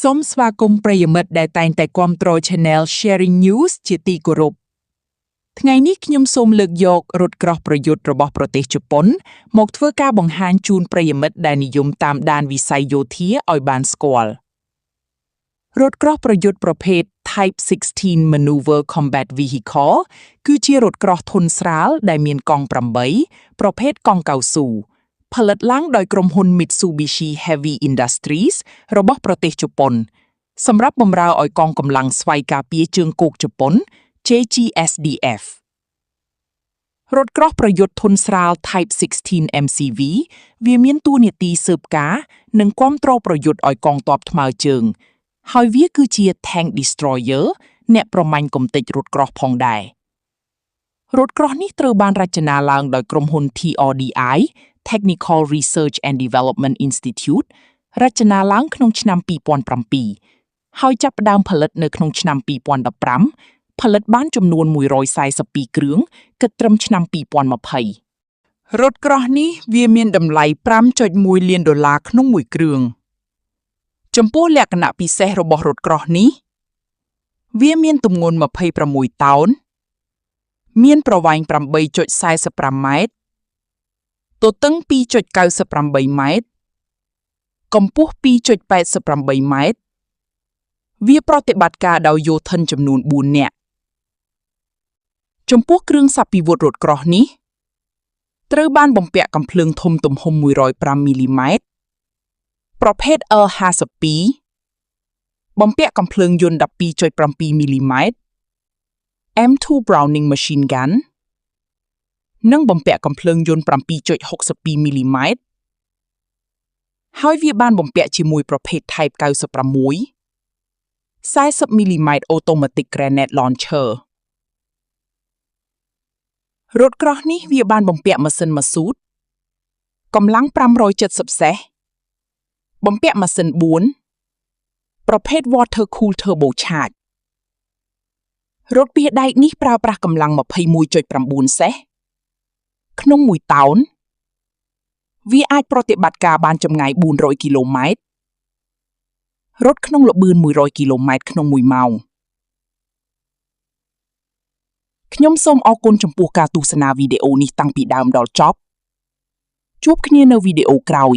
សូមស្វាគមន៍ប្រិយមិត្តដែលតែងតែគាំទ្រ Channel Sharing News ជាទីគោរពថ្ងៃនេះខ្ញុំសូមលើកយករថក្រោះប្រយុទ្ធរបស់ប្រទេសជប៉ុនមកធ្វើការបង្ហាញជូនប្រិយមិត្តដែលនិយមតាមដានវិស័យយោធាឲ្យបានស្គាល់រថក្រោះប្រយុទ្ធប្រភេទ Type 16 Maneuver Combat Vehicle គឺជារថក្រោះធុនស្រាលដែលមានកង់8ប្រភេទកង់កៅស៊ូផលិតឡើងដោយក្រុមហ៊ុន Mitsubishi Heavy Industries របស់ប្រទេសជប៉ុនសម្រាប់បម្រើឲ្យកងកម្លាំងស្វ័យការពារជើងគោកជប៉ុន JGSDF រថក្រោះប្រយុទ្ធធុនស្រាល Type 16 MCV វាមានតួនាទីស៊ើបការនិងគាំទ្រប្រយុទ្ធឲ្យកងទ័ពថ្មើរជើងហើយវាគឺជា Tank Destroyer អ្នកប្រមាញ់កំទេចរថក្រោះផងដែររថក្រោះនេះត្រូវបានរចនាឡើងដោយក្រុមហ៊ុន TRDI Technical Research and Development Institute រចនាឡើងក្នុងឆ្នាំ2007ហើយចាប់ផ្ដើមផលិតនៅក្នុងឆ្នាំ2015ផលិតបានចំនួន142គ្រឿងគិតត្រឹមឆ្នាំ2020រថក្រោះនេះវាមានតម្លៃ $5.1 លានក្នុងមួយគ្រឿងចំពោះលក្ខណៈពិសេសរបស់រថក្រោះនេះវាមានទម្ងន់26តោនមានប្រវែង 8.45 ម៉ែត្រទទឹង 2.98 ម៉ែត្រកម្ពស់ 2.88 ម៉ែត្រវាប្រតិបត្តិការដោយយោធិនចំនួន4នាក់ចំពោះគ្រឿងសព្វពិវុធរថក្រោះនេះត្រូវបានបំពាក់កាំភ្លើងធំទំហំ105មីលីម៉ែត្រប្រភេទ L52 បំពាក់កាំភ្លើងយន្ត 12.7 មីលីម៉ែត្រ M2 Browning Machine Gun និងបំពាក់កាំភ្លើងយន្ត 7.62 មីលីម៉ែត្រហើយវាបានបំពាក់ជាមួយប្រភេទ Type 96 40 មីលីម៉ែត្រ Automatic Grenade Launcher រថក្រោះនេះវាបានបំពាក់ម៉ាស៊ីនម៉ាស៊ូតកម្លាំង570សេសបំពាក់ម៉ាស៊ីន4ប្រភេទ Water Cooled Turbocharged រថពាសដែកនេះប្រើប្រាស់កម្លាំង 21.9 សេសក្នុង1តោនវាអាចប្រតិបត្តិការបានចម្ងាយ400គីឡូម៉ែត្ររត់ក្នុងល្បឿន100គីឡូម៉ែត្រក្នុង1ម៉ោងខ្ញុំសូមអរគុណចំពោះការទស្សនាវីដេអូនេះតាំងពីដើមដល់ចប់ជួបគ្នានៅវីដេអូក្រោយ